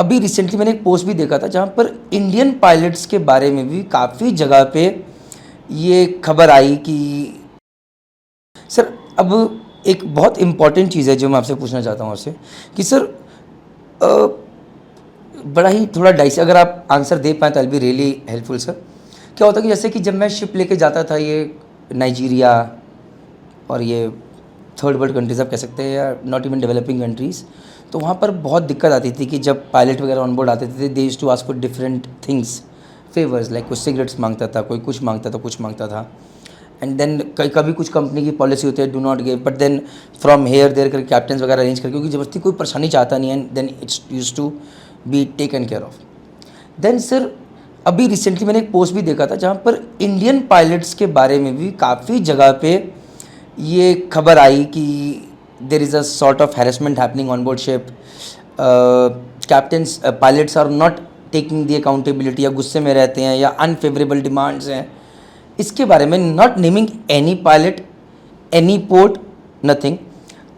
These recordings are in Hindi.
अभी रिसेंटली मैंने एक पोस्ट भी देखा था जहाँ पर इंडियन पायलट्स के बारे में भी काफ़ी जगह पे ये खबर आई कि सर अब एक बहुत इम्पॉर्टेंट चीज़ है जो मैं आपसे पूछना चाहता हूँ आपसे कि सर बड़ा ही थोड़ा डाइस अगर आप आंसर दे पाएँ तो आई बी रियली हेल्पफुल सर। क्या होता है कि जैसे कि जब मैं शिप लेके जाता था ये नाइजीरिया और ये थर्ड वर्ल्ड कंट्रीज़ आप कह सकते हैं या नॉट इवन डेवलपिंग कंट्रीज़, तो वहाँ पर बहुत दिक्कत आती थी कि जब पायलट वगैरह ऑन बोर्ड आते थे they used to ask for different things favours, like कोई सिगरेट्स मांगता था, कोई कुछ मांगता था, कुछ मांगता था। एंड देन कभी कुछ कंपनी की पॉलिसी होती है do not give, but then from here there करके कैप्टन वगैरह अरेंज करके, क्योंकि जबरदस्ती कोई परेशानी चाहता नहीं है, and then it's use to be taken care of. Then sir अभी रिसेंटली मैंने एक पोस्ट भी देखा था जहाँ पर इंडियन पायलट्स के बारे में भी काफ़ी जगह पे ये खबर आई कि there is a sort of harassment happening on board ship, captains pilots are not taking the accountability, या गुस्से में रहते हैं या अनफेवरेबल डिमांड्स हैं। इसके बारे में not naming any pilot, any port, nothing,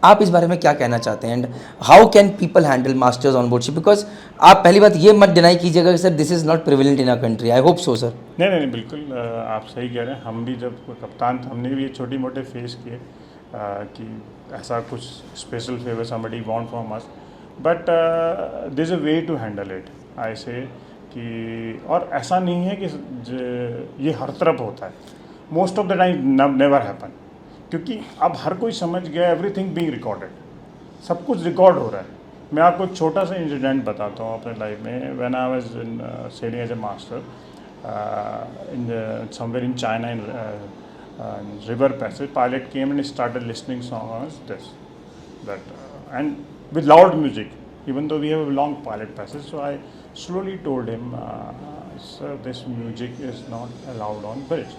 आप इस बारे में क्या कहना चाहते हैं and how can people handle masters on board ship? Because आप पहली बात ये मत डिनाई कीजिएगा कि sir this is not prevalent in a country. I hope so sir. नहीं, बिल्कुल आप सही कह रहे हैं। हम भी जब कप्तान थे हमने भी ये छोटी मोटे फेस किए कि ऐसा कुछ special favour somebody want from us, but there is a way to handle it. I say कि और ऐसा नहीं है कि ये हर तरफ होता है। Most of the time never happen, क्योंकि अब हर कोई समझ गया एवरीथिंग बीइंग रिकॉर्डेड, सब कुछ रिकॉर्ड हो रहा है। मैं आपको एक छोटा सा इंसिडेंट बताता हूँ अपने लाइफ में। When I was in sailing as a master in somewhere in China in river passage, pilot came and started listening songs and with loud music, even though we have a long pilot passage. So I slowly told him, sir, this music is not allowed on bridge,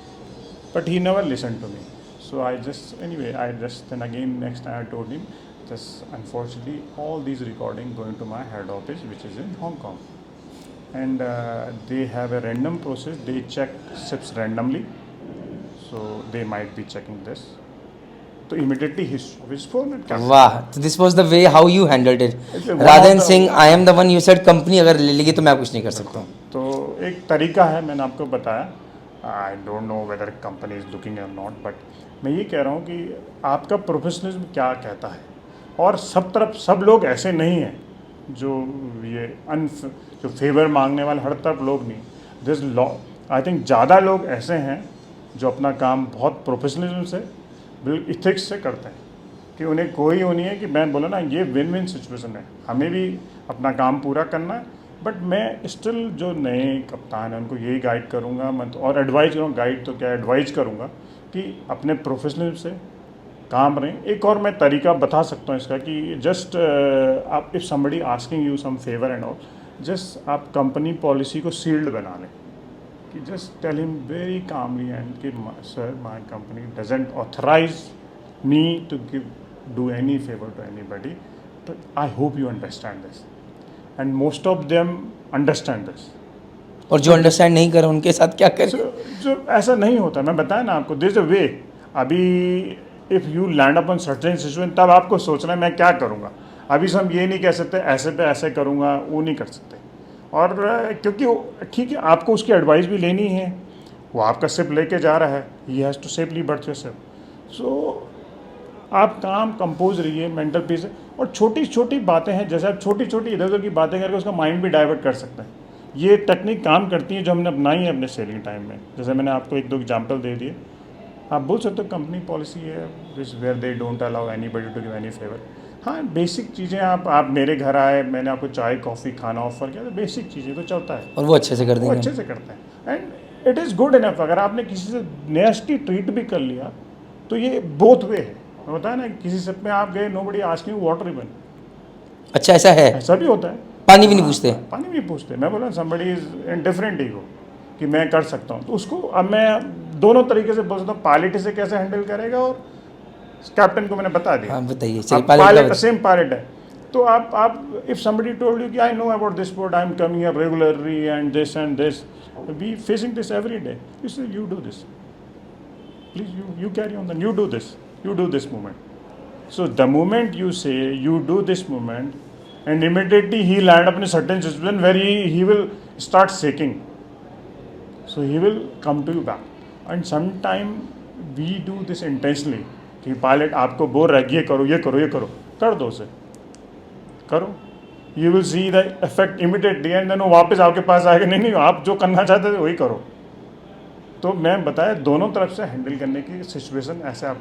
but he never listened to me. So I just then again next time I told him, just unfortunately all these recording going to my head office which is in Hong Kong, and they have a random process. They check ships randomly, so they might be checking this. So immediately his phone and cancel. वाह, तो this was the way how you handled it, One rather of than the- saying I am the one you said company अगर ले लेगी तो मैं कुछ नहीं कर सकता हूँ। तो एक तरीका है, मैंने आपको बताया। I don't know whether company is looking और नॉट, बट मैं ये कह रहा हूँ कि आपका प्रोफेशनलिज्म क्या कहता है। और सब तरफ सब लोग ऐसे नहीं हैं जो ये जो फेवर मांगने वाले, हर तरफ लोग नहीं। दिस लॉ आई थिंक ज़्यादा लोग ऐसे हैं जो अपना काम बहुत प्रोफेशनलिज्म से, बिल्कुल इथिक्स से करते हैं, कि उन्हें कोई वो नहीं है कि मैं बोला ना ये विन विन सिचुएशन है, हमें भी अपना काम पूरा करना है। बट मैं स्टिल जो नए कप्तान हैं उनको यही गाइड करूँगा, मैं तो और एडवाइज करूँगा, गाइड तो क्या एडवाइज करूँगा कि अपने प्रोफेशनलिज्म से काम रहें। एक और मैं तरीका बता सकता हूँ इसका कि जस्ट आप if somebody asking you some favour and all, just आप कंपनी पॉलिसी को सील्ड बना लें कि just tell him very calmly and कि sir my company doesn't authorise me to give do any favour to anybody, but I hope you understand this, and most of them understand this. और जो अंडरस्टैंड नहीं कर उनके साथ क्या करें? जो ऐसा नहीं होता, मैं बताया ना आपको, दिस अ वे। अभी if you land up on certain situation, तब आपको सोचना है मैं क्या करूँगा। अभी से हम ये नहीं कह सकते ऐसे पे ऐसे करूँगा, वो नहीं कर सकते। और क्योंकि ठीक है आपको उसकी एडवाइस भी लेनी है, वो आपका शिप लेके जा रहा है, he has to safely berth your ship. So आप काम कंपोज रहिए, मेंटल पीस है। और छोटी छोटी बातें हैं, जैसे आप छोटी छोटी इधर उधर की बातें करके उसका माइंड भी डाइवर्ट कर सकते हैं। ये टेक्निक काम करती है जो हमने अपनाई है अपने सेलिंग टाइम में। जैसे मैंने आपको एक दो एग्जांपल दे दिए। आप बोल सकते हो कंपनी पॉलिसी है this where they don't allow anybody to give any favour. हाँ, बेसिक चीज़ें, आप मेरे घर आए, मैंने आपको चाय कॉफ़ी खाना ऑफर किया, तो बेसिक चीज़ें तो चलता है और वो अच्छे से कर वो देंगे। अच्छे से करते हैं, and it is good enough. अगर आपने किसी से नेस्टी ट्रीट भी कर लिया तो ये बोथ वे है। मैं बताया ना, किसी शिप में आप गए, नोबडी आस्किंग वाटर इवन, अच्छा ऐसा है? ऐसा भी होता है। पानी भी नहीं पूछते? पानी भी पूछते। मैं बोला somebody is in different ego कि मैं कर सकता हूँ, तो उसको अब मैं दोनों तरीके से बोल सकता हूँ। पायलट इसे कैसे हैंडल करेगा और कैप्टन को मैंने बता दिया। हाँ बताइए। चलिए पायलट सेम पायलट है, तो आप इफ समबडी टोल्ड यू कि I know about this port, I am coming here regularly and this we facing this every day, you say you do this please, you carry on, then you do this movement. So the moment you say you do this movement, and immediately he land up in a certain situation where he will start shaking, so he will come to you back. And sometime we do this intentionally कि पायलट आपको बोल रहा है कि ये करो ये करो ये करो, कर दो उसे, करो, you will see the effect immediately, and then वो वापस आपके पास आएगा, नहीं नहीं आप जो करना चाहते थे वही करो। तो मैं बताया दोनों तरफ से हैंडल करने की सिचुएशन ऐसे आप